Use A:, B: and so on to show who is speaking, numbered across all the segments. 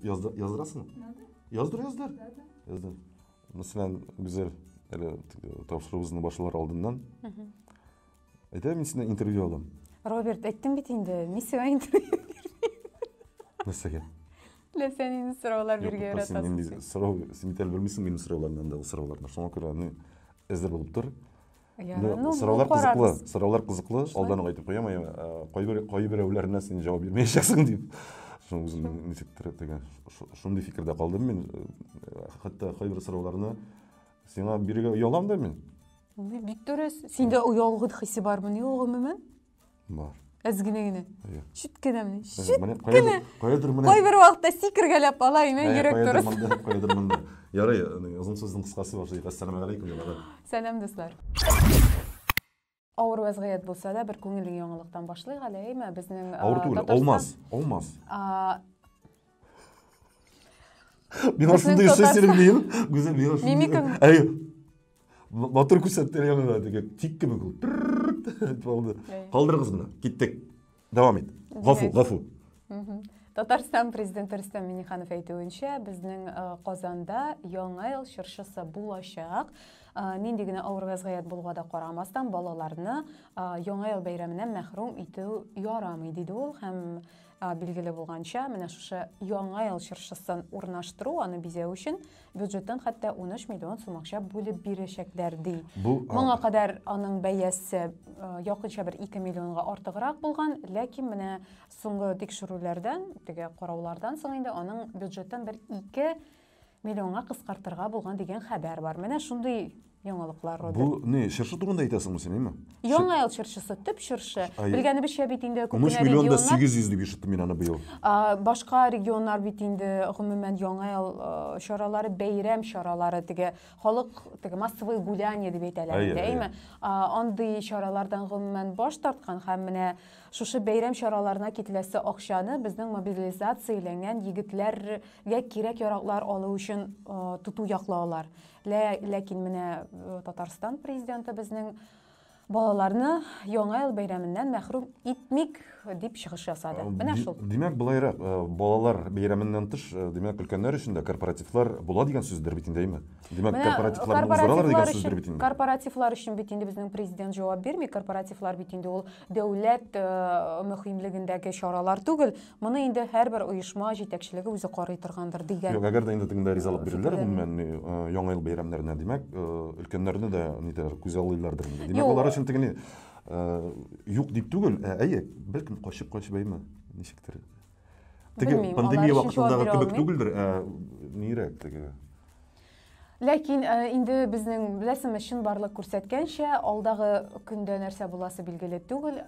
A: Yazdırasın mı? Yazdır. Mesela güzel tavsiyelerimizin başlar aldığından. Ben senden interview alalım.
B: Robert, ettim bitindi. Misya interview.
A: Nasıl ki?
B: Senin sıralar birge öğretasın.
A: Sen bitel vermişsin benim sıralarından da o sıralardan. Sonra kadar ezber bulup dur. Sıralar kızıklı. Aldan aytıp koyam. Koyu bir evlerine sen cevap vermeyeceksin deyip. Şunday fikirde kaldım ben. Hatta koyu bir sıralarına sana birge uyalam da ben.
B: Victor, sende uyalgı hissi var mı? Yok mu?
A: Var.
B: Ezgine. Şütkene.
A: Koy
B: bir vaqtda sikir gelip alayım yürek durus.
A: Koydurmanda. Yaray, uzun sözün kıskası var. Assalamu alaykum.
B: Selam dostlar. Ağır vaziyet bulsa da bir көңілі яңалықтан başlayıq әлі, ме? Біздің
A: Ağır değil, olmaz. Ben aslında yüzsüzlerim değil. Güzel bir yosun.
B: Mimikın.
A: Motor küsatları yanına tik gibi kıl. Kaldır kızını. Gittik. Devam et. Gafu.
B: Татарстан президенті Рустам Минниханов айтуынша, біздің Қазанда яңа ел шыршысы болашақ. Нендегіне ауыр вазғият болуға да қарамастан балаларны яңа ел бәйрәменнән мәхрум итү ярамый дейді ол. Һәм билгеле булганча, менә шушы яңа ел шыршысын урнаштыру, аны бизәү өчен бюджеттан хәтта 13 миллион сум акча бүлеп бирәчәкләр ди. Моңа кадәр аның бәясе якынча бер 2 миллионга артыграк булган, ләкин менә соңгы тикшерүләрдән, теге караулардан соң инде аның бюджеттан бер 2 миллионга кыскартырга булган дигән хәбәр бар. Менә шундый яңалыклар роды.
A: Бу не, шыршы турында әйтәсеңме син, әйме?
B: Яңа ел шыршысы, төп шыршы. Белгәне бишә бит инде күпме
A: 13 миллионда 800 дип ишеттем мин аны быел.
B: Башка регионнар бит инде гомумән яңа ел чаралары, бәйрәм чаралары, теге халык, теге массовый гуляние дип әйтәләр инде, әйме? Андый чаралардан гомумән баш тарткан һәм менә шушы бәйрәм чараларына кителәсе акчаны безнең мобилизацияләнгән егетләргә кирәк яраклар алу өчен тоту яклаулар. Ләкин менә Татарстан президенты безнең балаларны яңа ел бәйрәменнән мәхрүм итмик дип чыгыш ясады. Менә шул.
A: Димәк, булайрак, балалар бәйрәменнән тыш, димәк, өлкәннәр өчен дә корпоративлар була дигән сүздер бит инде, әйме? Димәк, корпоративлар уздыралар дигән сүздер бит инде.
B: Корпоративлар өчен бит инде безнең президент җавап бирми, корпоративлар бит инде ул дәүләт мөһимлегендәге чаралар түгел. Моны инде һәрбер оешма җитәкчелеге үзе карый торгандыр дигән.
A: Юк, әгәр дә инде тыңда ризалык бирәләр, гомумән яңа ел бәйрәмнәренә, димәк, өлкәннәрне дә нидер күз алыйлардыр инде. Димәк, алар өчен тегене юк дип түгел, әйе, бәлкем качып әйме, ничектер. Теге пандемия вакытындагы кебек түгелдер, нирәк теге.
B: Ләкин инде безнең беләсем өчен барлык күрсәткәнчә, алдагы көндә нәрсә буласы билгеле түгел.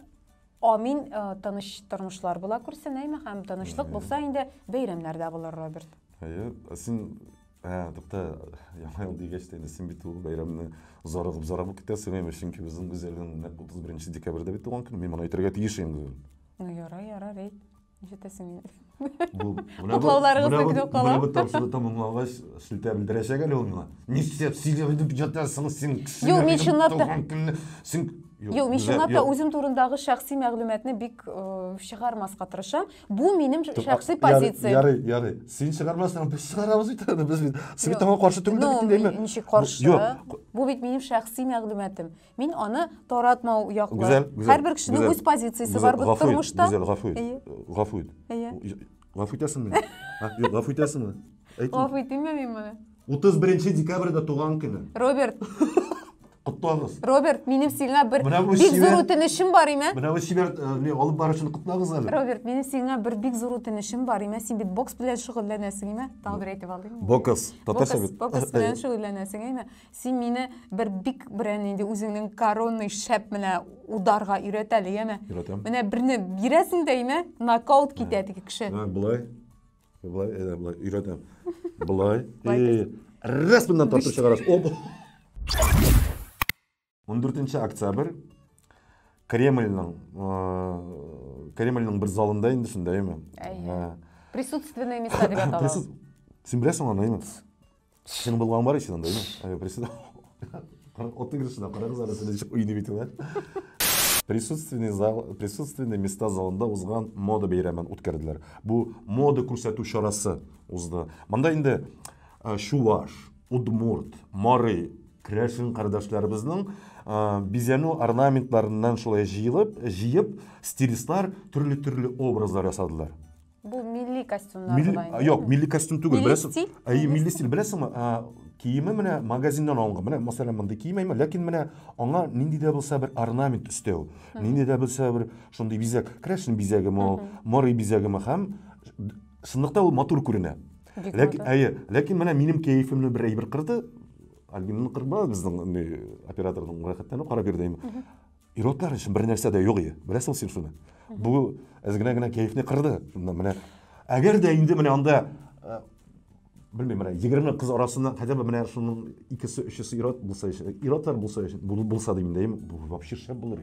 B: Амин тыныч тормышлар була күрсәнәйме һәм тынычлык булса инде бәйрәмнәрдә булыр, Роберт.
A: Әйе, син тукта яңа ел дигәч тә син бит ул бәйрәмне зарыгып китәсең, әйме, чөнки безнең гүзәлнең 31 декабрьдә бит туган көн, мин моны әйтергә тиеш инде.
B: Ярый. Ничетәсең инде.
A: Уклауларыгызны көтеп калам. Бу тапшырды тамамлагач, шилтә белдерәчәк әле ул миңа. Нишләп сөйләп җатасың син?
B: Юк, мин чынлап та үзем турындагы шәхси мәгълүматны бик чыгармаска тырышам. Бу минем шәхси позиция.
A: Ярый. Син чыгармасаң, без чыгарабыз бит. Без син таңга каршы түгел дип әйтәме?
B: Ничек каршы? Бу бит минем шәхси мәгълүматым. Мин аны таратмау яклы. Һәрбер кешенең үз позициясе бар бу тормышта.
A: Гафу итәсеңме? Юк, гафу итәсеңме?
B: Гафу итәмме мин моны?
A: 31 декабрьдә туган көне.
B: Роберт.
A: Кутлагыз.
B: Роберт, минем сиңа бик зур үтенечем бар име?
A: Менә бу шибәр алып барышын кутлагыз әле.
B: Роберт, минем сиңа бик зур үтенечем бар име? Син бит бокс белән шөгыльләнәсең име? Тагы бер әйтеп алдың.
A: Бокс, татарча бит.
B: Бокс белән шөгыльләнәсең име? Син мине бик берән инде үзеңнең коронный шәп менә ударга өйрәт әле, яме? Менә берне бирәсең дә име? Нокаут китә теге кеше.
A: Булай өйрәтәм. Булай. Раз bundan тартып чыгарасың. 14 октябрь Кремльнең бер залында инде шунда, әйме?
B: Присутственные места дип атала.
A: Син беләсең аны, әйме? Син булган бар ишендә, әйме? Присутствие. Отты гырышына карагыз аны, син ничек уйный бит ул. присутственный места залында узган мода бәйрәмен үткәрделәр. Бу мода күрсәтү чарасы узды. Монда инде Чуваш, Удмурт, Марый, Крәшин кардәшләребезнең бизәнү орнаментларыннан шулай җыеп, стилистлар төрле образлар ясадылар.
B: Бу милли костюмнар.
A: Yok, milli kostüm түгел,
B: Milli
A: беләсең?
B: стиль?
A: Milli стиль, беләсеңме? Киеме менә магазиннан алынган. Менә мәсәлән монда киемәйме, ләкин менә аңа нинди дә булса бер орнамент өстәү, нинди дә булса бер шундый бизәк, Крәшин бизәгеме, Марый бизәгеме һәм шундыйда ул матур күренә. Ләкин менә минем кәефемне бер әйбер кырды. Альбинны кырба безнең операторның рәхәттәне карап бирдем. Иротлар өчен бер нәрсә дә юк иде. Беләсең син шуны? Бу әзгенә генә кәефне кырды. Шунда менә әгәр дә инде менә анда белмим, менә 20 кыз арасында хәтта менә шуның 2-3 ирот булса, иротлар булса дим дим, бу вообще шәп булыр.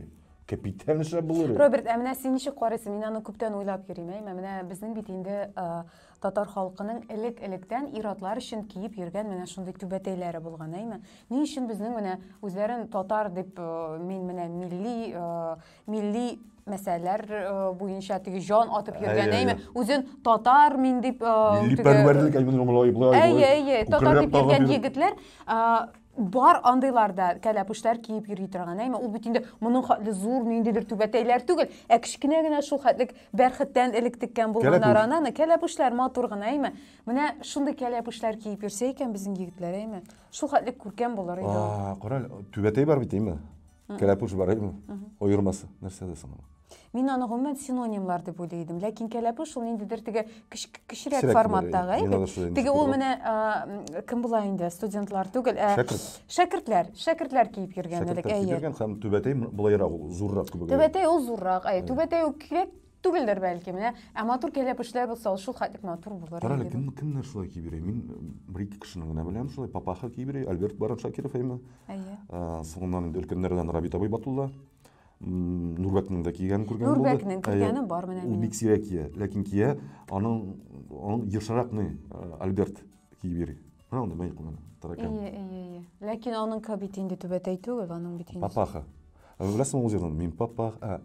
A: Капитан шәп булыр.
B: Роберт, менә син ничек карыйсың? Мин аны күптән уйлап йөрим. Менә безнең бит инде татар халкының элек-электән иротлар өчен киеп йөргән менә шундый түбәтәйләре булган, Ни өчен безнең менә үзләрен татар дип мин менә милли мәсьәләләр буенча теге җан атып йөргән, Үзен татар мин дип
A: милли пәрвәрлек
B: булай. Татар дип йөргән егетләр бар андыйларда кәләпүшләр киеп йөри торган, Ул бит инде моның хәтле зур ниндидер түбәтәйләр түгел, кечкенә генә шул хәтлек бәрхеттән элек теккән булганнар аны кәләпүшләр матур гына, Менә шундый кәләпүшләр киеп йөрсә икән безнең егетләр, Шул хәтлек күркәм булыр иде.
A: Карал, түбәтәй бар бит, Кәләпүш бар, Ойырмасы, нәрсә дисең?
B: Мин аны гомумән синонимлар дип уйлыйдым, ләкин кәләпүш ул ниндидер теге кечерәк форматтагы, Теге ул менә кем була инде, студентлар түгел, шәкертләр киеп йөргән элек,
A: Һәм түбәтәй булайрак, зуррак кебек.
B: Түбәтәй ул зуррак, Түбәтәй ул кирәк түгелдер бәлки, менә, матур кәләпүшләр булса, шул хәтлек матур булыр.
A: Карал, кемнәр шулай киеп йөри? Мин бер-ике кешенең генә беләм, шулай Папаха киеп йөри, Альберт Баран Шакиров, Соңыннан өлкәннәрдән Рабит абый Батулла. Нурбәкнең дә кигән күргән булды.
B: Нурбәкнең кигәне бар менә
A: минем. Ул бик сирәк кия, ләкин кия, аның ешракны Альберт киеп йөри. Анда мәй куллана.
B: Ләкин аның бит инде түбәтәй түгел, аның бит инде.
A: Папаха. Беләсең ул җырны? Мин Папаха,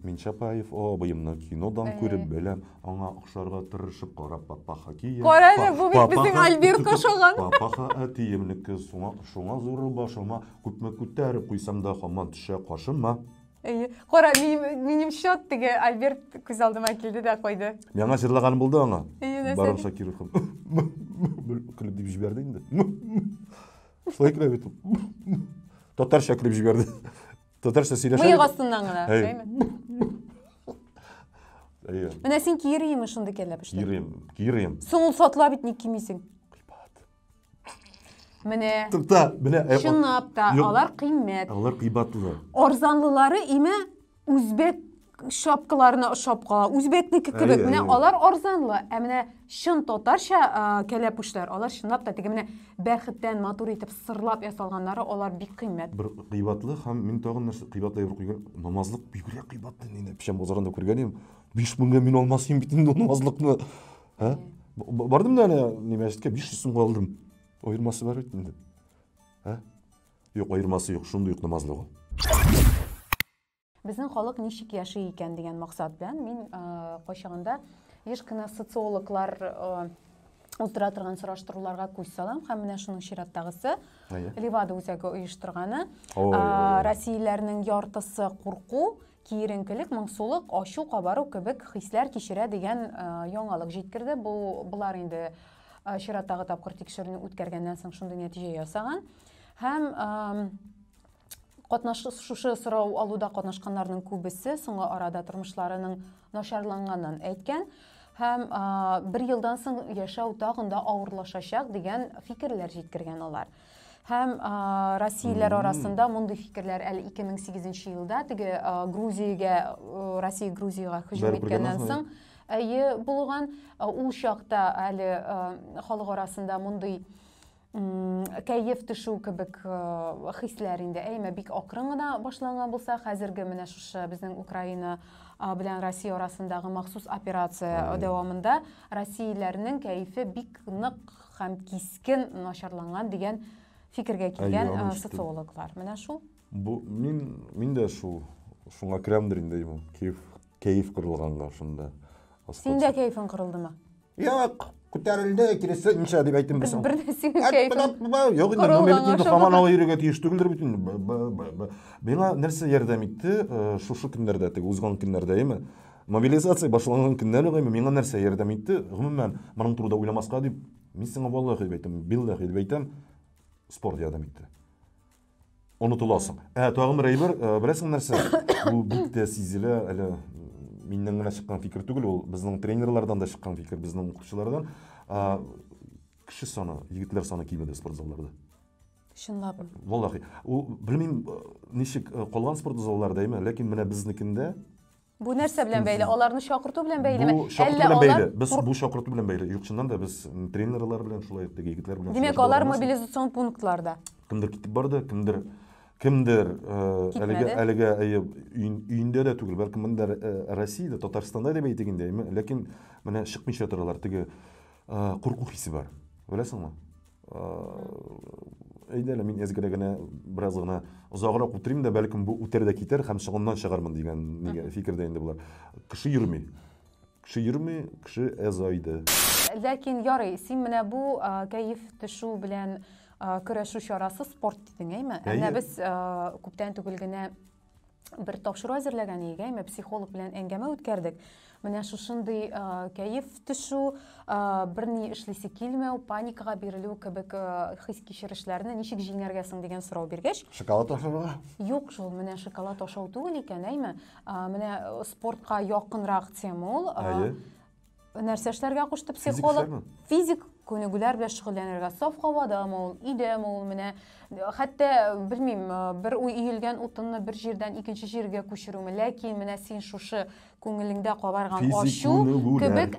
A: мин Чапаев, абыемны кинодан күреп беләм, аңа охшарга тырышып карап Папаха кия.
B: Карале, бу бит безнең Альберт кошаган.
A: Папаха әтиемнеке шуңа зур башыма күпме күтәреп куйсам да һаман төшә кашыма.
B: Кара, минем счет теге Альберт күз алдыма килде дә куйды.
A: Миңа җырлаганым булды аңа. Барон Шакиров. Көлеп дип җибәрде инде. Шулай көлеп бит. Татарча көлеп җибәрде. Татарча сөйләшә.
B: Мыек астыннан гына, Менә син киерийме шундый кәләпүшләр?
A: Киерим.
B: Соң ул сатыла бит ник кимисең? Менә. Чынлап та, алар кыйммәт.
A: Алар кыйбатлы.
B: Арзанлылары үзбек шапкаларына шапка, үзбекнеке кебек. Менә алар арзанлы, менә чын татарча кәләпүшләр, алар чынлап та теге менә бәрхеттән матур итеп сырлап ясалганнары, алар бик кыйммәт.
A: Бер кыйбатлы һәм мин тагын нәрсә кыйбатлы бер куйган, намазлык бигрәк кыйбатлы. Инде пишәм базарында күргән идем. 5000 мин алмасым бит инде намазлыкны. Бардым да мәчеткә 500 сум алдым. Ойырмасы бар бит инде. Юк, ойырмасы юк, шундый юк намазлыгы.
B: Безнең халык ничек яши икән дигән максат белән мин кайчагында еш кына социологлар уздыра торган сораштыруларга күз салам һәм менә шуның чираттагысы Левада үзәге оештырганы Россияләрнең яртысы курку, киеренкелек, моңсулык, ачу, кабару кебек хисләр кичерә дигән яңалык җиткерде. Булар инде чираттагы тапкыр тикшерүне үткәргәннән соң шундый нәтиҗә ясаган. Һәм шушы сорау алуда катнашканнарның күбесе соңгы арада тормышларының начарланганын әйткән һәм 1 елдан соң яшәү тагын да авырлашачак дигән фикерләр җиткергән алар. Һәм Россияләр арасында мондый фикерләр әле 2008 елда теге Россия Грузияга һөҗүм иткәннән соң булган. Ул чакта әле халык арасында мондый кәеф төшү кебек хисләр инде бик акрын гына башланган булса, хәзерге менә шушы безнең Украина белән Россия арасындагы махсус операция дәвамында Россияләрнең кәефе бик нык һәм кискен начарланган дигән фикергә килгән социологлар. Менә шул.
A: Бу мин дә шул Шуңа кіремдір деймін. Кейф кырылганга шунда.
B: Синде кейфің қырылдымы?
A: Yok, көтерілді, келесі инша деп айтым бисең.
B: Бірде сенің кейфің
A: Yok, енді мемлекеттің қаманалы үйреге тиіштігілдір бүтін. Бена нәрсе ярдәм итте, шушы көннәрдә, теге узган көннәрдә, әйме? Мобилизация башланган көннәр гыйме миңа нәрсә ярдәм итте? Гомумән, моның турында уйламаска дип, мин сиңа валлаһи дип әйтәм, биллаһи дип әйтәм, спорт ярдәм итте. Онытыласың. Тагын бер әйбер, беләсең нәрсә? Бу бик тә сизелә, әле миннән генә чыккан фикер түгел, ул безнең тренерлардан да чыккан фикер, безнең укучылардан. Кеше саны, егетләр саны кимеде спортзалларда.
B: Чынлапмы?
A: Валлаһи. Ул белмим ничек калган спортзалларда әйме, ләкин менә безнекендә
B: Бу нәрсә белән бәйле? Аларны чакырту белән бәйлеме?
A: бу шакырту белән бәйле. Без бу шакырту белән бәйле. Юк, чыннан да без тренерлар белән шулай теге егетләр белән.
B: Демәк, алар мобилизацион пунктларда.
A: Кемдер китеп барды, кемдер әлегә өендә дә түгел, бәлки монда Россиядә, Татарстанда дип әйтегендә, ләкин менә чыкмыйча торалар, теге курку хисе бар. Беләсеңме? Әйдәле, мин әзгәрә генә бераз гына озаграк утырыйм да, бәлкем бу үтәр дә китәр һәм чыгымнан чыгармын дигән фикердә инде булар. Кеше йөрми, кеше әзайды.
B: Ләкин ярый, син менә бу кәеф төшү белән көрәшү чарасы спорт дидең, әйме? Әнә без күптән түгел генә бер тапшыру әзерләгән идек, әйме? Психолог белән әңгәмә үткәрдек. Менә шушындый кәеф төшү, берни эшлисе килмәү, паникага бирелү кебек хис кичерешләрне ничек җиңәргә соң дигән сорау биргәч,
A: Шоколад ашарга?
B: юк шул, менә шоколад ашау түгел икән, әйме? Менә спортка якынрак тема ул. Нәрсә эшләргә кушты психолог? Физик күнегүләр белән шөгыльләнергә. Саф һавадамы ул, идәме ул, менә хәтта белмим, бер уй иелгән утынны бер җирдән икенче җиргә күчерүме, ләкин менә син шушы күңелеңдә кабарган ачу кебек,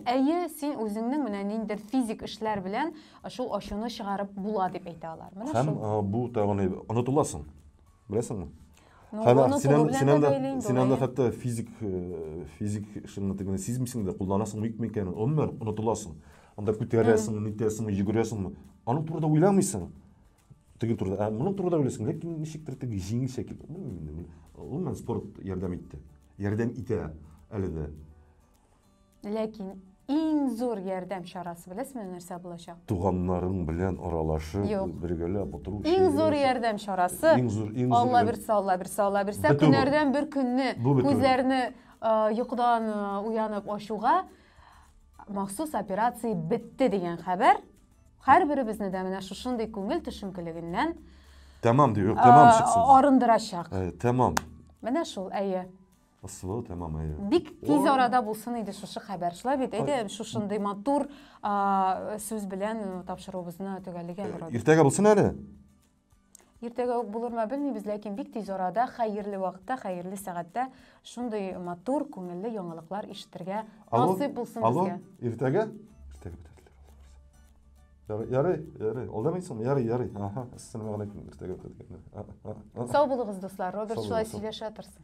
B: син үзеңнең менә ниндидер физик эшләр белән шул ачуны чыгарып була дип әйтә алар. Менә шул.
A: Һәм бу тагын онытыласың. Беләсеңме? Синән дә хәтта физик эшне тегене сизмисең дә, кулланасың бик микән, оннан онытыласың. Анда күтәрәсең, нитәсең, йөгерәсең. Аның турында уйламыйсың. Теге турында, моның турында уйлыйсың, ләкин ничектер теге җиңел шәкил. Ул спорт ярдәм итте. Ярдәм итә әле дә.
B: Ләкин иң зур ярдәм чарасы беләсезме нәрсә булачак?
A: Туганнарың белән аралашып, бергәләп утыру.
B: Иң зур ярдәм чарасы. Алла бирсә, көннәрдән бер көнне күзләрне йокыдан уянып ачуга махсус операция бетте дигән хәбәр һәрберебезне дә менә шушындый күңел төшенкелегеннән
A: Тамам дип, тамам чыксын.
B: Арындырачак.
A: Тамам.
B: Менә шул,
A: Асылы, тамам,
B: Бик тиз арада булсын иде шушы хәбәр. Шулай бит, шушындый матур сүз белән тапшыруыбызны төгәлләгән.
A: Иртәгә булсын әле.
B: Иртәгә үк булырмы белмибез, ләкин бик тиз арада, хәерле вакытта, хәерле сәгатьтә шундый матур, күңелле яңалыклар ишетергә насыйп булсын безгә.
A: Иртәгә? Иртәгә бетәрләр. Ярый. Алдамыйсың? Ярый. Ассаламу алейкум. Иртәгә бетәрләр.
B: Сау булыгыз, дуслар. Роберт шулай сөйләшә торсын.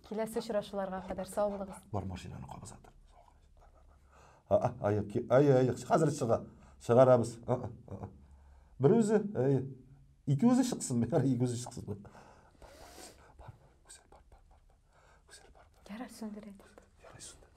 B: Киләсе очрашуларга кадәр сау булыгыз.
A: Бар машинаны кабызатыр. Хәзер чыгарабыз. Бер үзе, ике үзе чыксын, ике үзе чыксын.
B: Ярый, сүндерә.
A: Ярый, сүндерә.